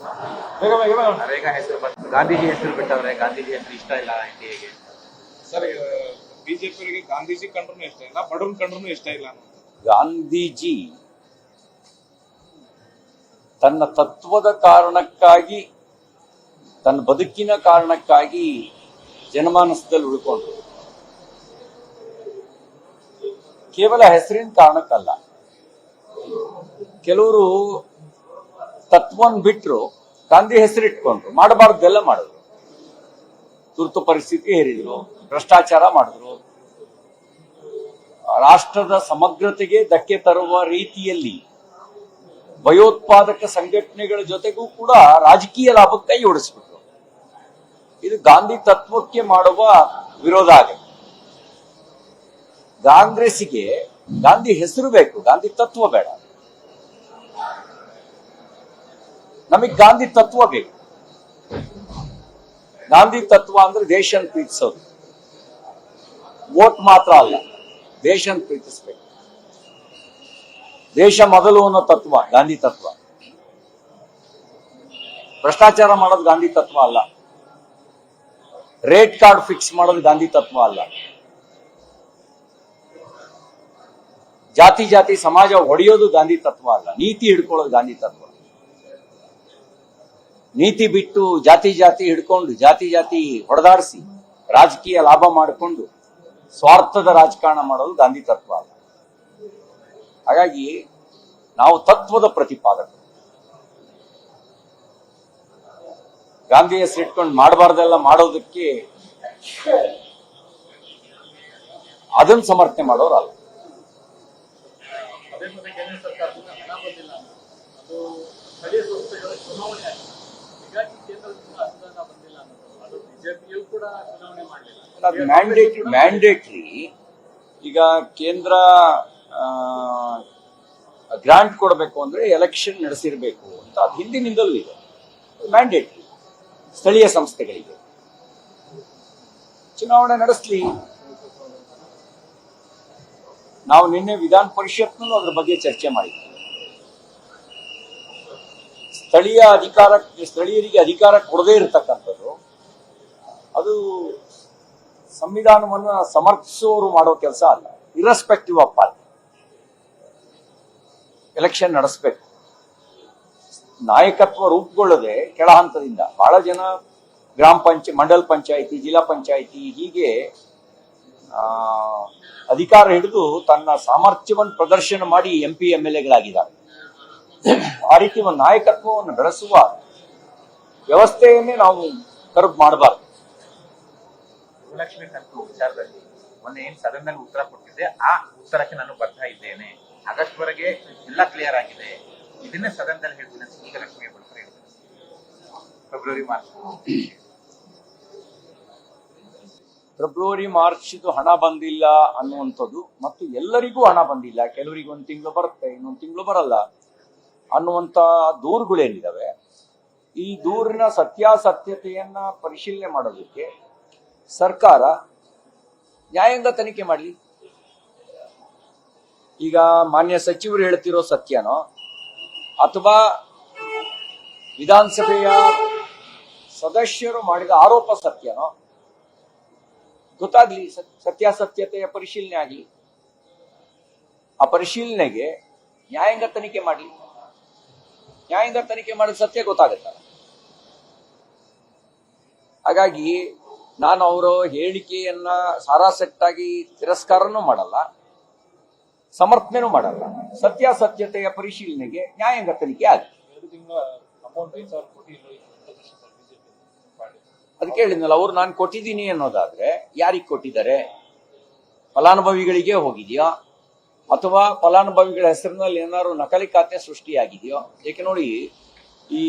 ನರೇಗಾ ಹೆಸರು ಬಂತು, ಗಾಂಧೀಜಿ ಹೆಸರು ಬಿಟ್ಟವ್ರೆ. ಗಾಂಧೀಜಿ ಹೆಸರು ಇಷ್ಟ ಇಲ್ಲ ಎನ್ಡಿಎಗೆ. ಸರ್, ಬಿಜೆಪಿಯವರಿಗೆ ಗಾಂಧೀಜಿ ಕಂಡ್ರು ಇಷ್ಟ ಇಲ್ಲ, ಬಡವನ್ ಕಂಡ್ರು ಇಷ್ಟ ಇಲ್ಲ. ಗಾಂಧೀಜಿ ತನ್ನ ತತ್ವದ ಕಾರಣಕ್ಕಾಗಿ, ತನ್ನ ಬದುಕಿನ ಕಾರಣಕ್ಕಾಗಿ ಜನಮಾನಸದಲ್ಲಿ ಉಳ್ಕೊಂಡ್ರು. ಕೇವಲ ಹೆಸರಿನ ಕಾರಣಕ್ಕಲ್ಲ. ಕೆಲವರು ತತ್ವವನ್ನು ಬಿಟ್ಟರು, ಗಾಂಧಿ ಹೆಸರಿಟ್ಕೊಂಡ್ರು, ಮಾಡಬಾರ್ದೆಲ್ಲ ಮಾಡಿದ್ರು. ತುರ್ತು ಪರಿಸ್ಥಿತಿ ಹೇರಿದ್ರು, ಭ್ರಷ್ಟಾಚಾರ ಮಾಡಿದ್ರು, ರಾಷ್ಟ್ರದ ಸಮಗ್ರತೆಗೆ ಧಕ್ಕೆ ತರುವ ರೀತಿಯಲ್ಲಿ ಭಯೋತ್ಪಾದಕ ಸಂಘಟನೆಗಳ ಜೊತೆಗೂ ಕೂಡ ರಾಜಕೀಯ ಲಾಭಕ್ಕೆ ಕೈ ಓಡಿಸ್ಬಿಟ್ರು. ಇದು ಗಾಂಧಿ ತತ್ವಕ್ಕೆ ಮಾಡುವ ವಿರೋಧ ಆಗುತ್ತೆ. ಕಾಂಗ್ರೆಸ್ಸಿಗೆ ಗಾಂಧಿ ಹೆಸರು ಬೇಕು, ಗಾಂಧಿ ತತ್ವ ಬೇಡ. ನಮಗೆ ಗಾಂಧಿ ತತ್ವ ಬೇಕು. ಗಾಂಧಿ ತತ್ವ ಅಂದ್ರೆ ದೇಶನ ಪ್ರೀತಿಸೋದು, ವೋಟ್ ಮಾತ್ರ ಅಲ್ಲ, ದೇಶನ ಪ್ರೀತಿಸ್ಬೇಕು. ದೇಶ ಮೊದಲು ಅನ್ನೋ ತತ್ವ ಗಾಂಧಿ ತತ್ವ. ಭ್ರಷ್ಟಾಚಾರ ಮಾಡೋದು ಗಾಂಧಿ ತತ್ವ ಅಲ್ಲ. ರೇಟ್ ಕಾರ್ಡ್ ಫಿಕ್ಸ್ ಮಾಡೋದು ಗಾಂಧಿ ತತ್ವ ಅಲ್ಲ. ಜಾತಿ ಜಾತಿ ಸಮಾಜ ಒಡೆಯೋದು ಗಾಂಧಿ ತತ್ವ ಅಲ್ಲ. ನೀತಿ ಹಿಡ್ಕೊಳ್ಳೋದು ಗಾಂಧಿ ತತ್ವ. ನೀತಿ ಬಿಟ್ಟು ಜಾತಿ ಜಾತಿ ಹಿಡ್ಕೊಂಡು ಜಾತಿ ಜಾತಿ ಹೊಡೆದಾಡಿಸಿ ರಾಜಕೀಯ ಲಾಭ ಮಾಡಿಕೊಂಡು ಸ್ವಾರ್ಥದ ರಾಜಕಾರಣ ಮಾಡೋದು ಗಾಂಧಿ ತತ್ವ ಅಲ್ಲ. ಹಾಗಾಗಿ ನಾವು ತತ್ವದ ಪ್ರತಿಪಾದಕರು. ಗಾಂಧಿ ಹೆಸರಿಟ್ಕೊಂಡು ಮಾಡಬಾರ್ದೆಲ್ಲ ಮಾಡೋದಕ್ಕೆ ಅದನ್ನ ಸಮರ್ಥನೆ ಮಾಡೋರಲ್ಲ. ಮ್ಯಾಂಡೇಟ್ರಿ ಈಗ ಕೇಂದ್ರ ಗ್ರಾಂಟ್ ಕೊಡಬೇಕು ಅಂದ್ರೆ ಎಲೆಕ್ಷನ್ ನಡೆಸಿರ್ಬೇಕು ಅಂತ ಅದು ಹಿಂದಿನಿಂದಲೂ ಇದೆ. ಮ್ಯಾಂಡೇಟ್ರಿ ಸ್ಥಳೀಯ ಸಂಸ್ಥೆಗಳಿಗೆ ಚುನಾವಣೆ ನಡೆಸಲಿ. ನಾವು ನಿನ್ನೆ ವಿಧಾನ ಪರಿಷತ್ನಲ್ಲೂ ಅದ್ರ ಬಗ್ಗೆ ಚರ್ಚೆ ಮಾಡಿದ್ವಿ. ಸ್ಥಳೀಯರಿಗೆ ಅಧಿಕಾರ ಕೊಡದೇ ಇರತಕ್ಕಂಥದ್ದು ಅದು ಸಂವಿಧಾನವನ್ನು ಸಮರ್ಥಿಸುವವರು ಮಾಡೋ ಕೆಲಸ ಅಲ್ಲ. ಇರ್ರೆಸ್ಪೆಕ್ಟಿವ್ ಆಫ್ ಪಾರ್ಟಿ ಎಲೆಕ್ಷನ್ ನಡೆಸಬೇಕು. ನಾಯಕತ್ವ ರೂಪುಗೊಳ್ಳದೆ ಕೆಳ ಹಂತದಿಂದ ಬಹಳ ಜನ ಮಂಡಲ್ ಪಂಚಾಯಿತಿ, ಜಿಲ್ಲಾ ಪಂಚಾಯಿತಿ ಹೀಗೆ ಅಧಿಕಾರ ಹಿಡಿದು ತನ್ನ ಸಾಮರ್ಥ್ಯವನ್ನು ಪ್ರದರ್ಶನ ಮಾಡಿ MP MLAಗಳಾಗಿದ್ದಾರೆ. ಆ ರೀತಿ ಒಂದು ನಾಯಕತ್ವವನ್ನು ಬೆಳೆಸುವ ವ್ಯವಸ್ಥೆಯನ್ನೇ ನಾವು ಕರಬ್ ಮಾಡಬಾರ್ದು. ಭೂಲಕ್ಷ್ಮಿ ಕಂತು ವಿಚಾರದಲ್ಲಿ ಮೊನ್ನೆ ಏನ್ ಸದನದಲ್ಲಿ ಉತ್ತರ ಕೊಟ್ಟಿದ್ದೆ, ಆ ಉತ್ತರಕ್ಕೆ ನಾನು ಬದ್ಧ ಇದ್ದೇನೆ. ಆಗಸ್ಟ್ ವರೆಗೆ ಎಲ್ಲ ಕ್ಲಿಯರ್ ಆಗಿದೆ, ಇದನ್ನೇ ಸದನದಲ್ಲಿ ಹೇಳ್ತೀನಿ ಅಂತ ಈಗ ಲಕ್ಷ್ಮಿ ಹೇಳ್ತಾರೆ. ಫೆಬ್ರವರಿ ಮಾರ್ಚ್ ಹಣ ಬಂದಿಲ್ಲ ಅನ್ನುವಂಥದ್ದು ಮತ್ತು ಎಲ್ಲರಿಗೂ ಹಣ ಬಂದಿಲ್ಲ, ಕೆಲವರಿಗೆ ಒಂದು ತಿಂಗಳು ಬರುತ್ತೆ, ಇನ್ನೊಂದು ತಿಂಗಳು ಬರಲ್ಲ ಅನ್ನುವಂಥ ದೂರುಗಳೇನಿದಾವೆ, ಈ ದೂರಿನ ಸತ್ಯಾಸತ್ಯತೆಯನ್ನ ಪರಿಶೀಲನೆ ಮಾಡೋದಕ್ಕೆ ಸರ್ಕಾರ ನ್ಯಾಯಾಂಗ ತನಿಖೆ ಮಾಡಲಿ. ಈಗ ಮಾನ್ಯ ಸಚಿವರು ಹೇಳ್ತಿರೋ ಸತ್ಯನೋ ಅಥವಾ ವಿಧಾನಸಭೆಯ ಸದಸ್ಯರು ಮಾಡಿದ ಆರೋಪ ಸತ್ಯನೋ ಗೊತ್ತಾಗ್ಲಿ. ಸತ್ಯಾಸತ್ಯತೆಯ ಪರಿಶೀಲನೆ ಆಗಲಿ. ಆ ಪರಿಶೀಲನೆಗೆ ನ್ಯಾಯಾಂಗ ತನಿಖೆ ಮಾಡಲಿ. ನ್ಯಾಯಾಂಗ ತನಿಖೆ ಮಾಡಿದ ಸತ್ಯ ಗೊತ್ತಾಗುತ್ತಲ್ಲ. ಹಾಗಾಗಿ ನಾನು ಅವರ ಹೇಳಿಕೆಯನ್ನ ಸಾರಾಸಟ್ಟಾಗಿ ತಿರಸ್ಕಾರನೂ ಮಾಡಲ್ಲ, ಸಮರ್ಥನೆನೂ ಮಾಡಲ್ಲ. ಸತ್ಯಾಸತ್ಯತೆಯ ಪರಿಶೀಲನೆಗೆ ನ್ಯಾಯಾಂಗ ತನಿಖೆ ಆಗಲಿ. ಅದಕ್ಕೆ ಹೇಳಿದ್ನಲ್ಲ, ಅವ್ರು ನಾನು ಕೊಟ್ಟಿದ್ದೀನಿ ಅನ್ನೋದಾದ್ರೆ ಯಾರಿಗೆ ಕೊಟ್ಟಿದ್ದಾರೆ? ಫಲಾನುಭವಿಗಳಿಗೆ ಹೋಗಿದೆಯಾ ಅಥವಾ ಫಲಾನುಭವಿಗಳ ಹೆಸರಿನಲ್ಲಿ ಏನಾದ್ರು ನಕಲಿ ಖಾತೆ ಸೃಷ್ಟಿಯಾಗಿದೆಯೋ? ಏಕೆ ನೋಡಿ, ಈ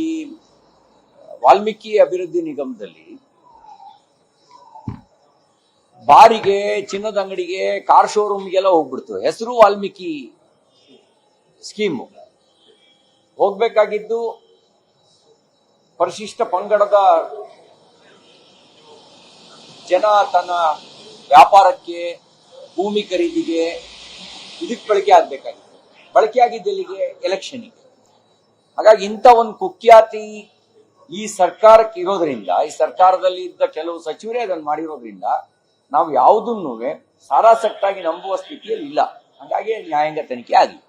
ವಾಲ್ಮೀಕಿ ಅಭಿವೃದ್ಧಿ ನಿಗಮದಲ್ಲಿ ಬಾರಿಗೆ, ಚಿನ್ನದ ಅಂಗಡಿಗೆ, ಕಾರ್ ಶೋರೂಮ್ಗೆಲ್ಲ ಹೋಗ್ಬಿಡ್ತು. ಹೆಸರು ವಾಲ್ಮೀಕಿ ಸ್ಕೀಮು. ಹೋಗ್ಬೇಕಾಗಿದ್ದು ಪರಿಶಿಷ್ಟ ಪಂಗಡದ ಜನ ತನ್ನ ವ್ಯಾಪಾರಕ್ಕೆ, ಭೂಮಿ ಖರೀದಿಗೆ, ಇದಕ್ಕೆ ಬಳಕೆ ಆಗ್ಬೇಕಾಗಿತ್ತು. ಬಳಕೆ ಆಗಿದ್ದೆಲ್ಲಿಗೆ? ಎಲೆಕ್ಷನ್ಗೆ. ಹಾಗಾಗಿ ಇಂಥ ಒಂದು ಕುಖ್ಯಾತಿ ಈ ಸರ್ಕಾರಕ್ಕೆ ಇರೋದ್ರಿಂದ, ಈ ಸರ್ಕಾರದಲ್ಲಿ ಇದ್ದ ಕೆಲವು ಸಚಿವರೇ ಅದನ್ನು ಮಾಡಿರೋದ್ರಿಂದ ನಾವು ಯಾವುದನ್ನೂ ಸಾರಾಸಟ್ಟಾಗಿ ನಂಬುವ ಸ್ಥಿತಿಯಲ್ಲಿ ಇಲ್ಲ. ಹಾಗಾಗಿ ನ್ಯಾಯಾಂಗ ತನಿಖೆ ಆಗಲಿ.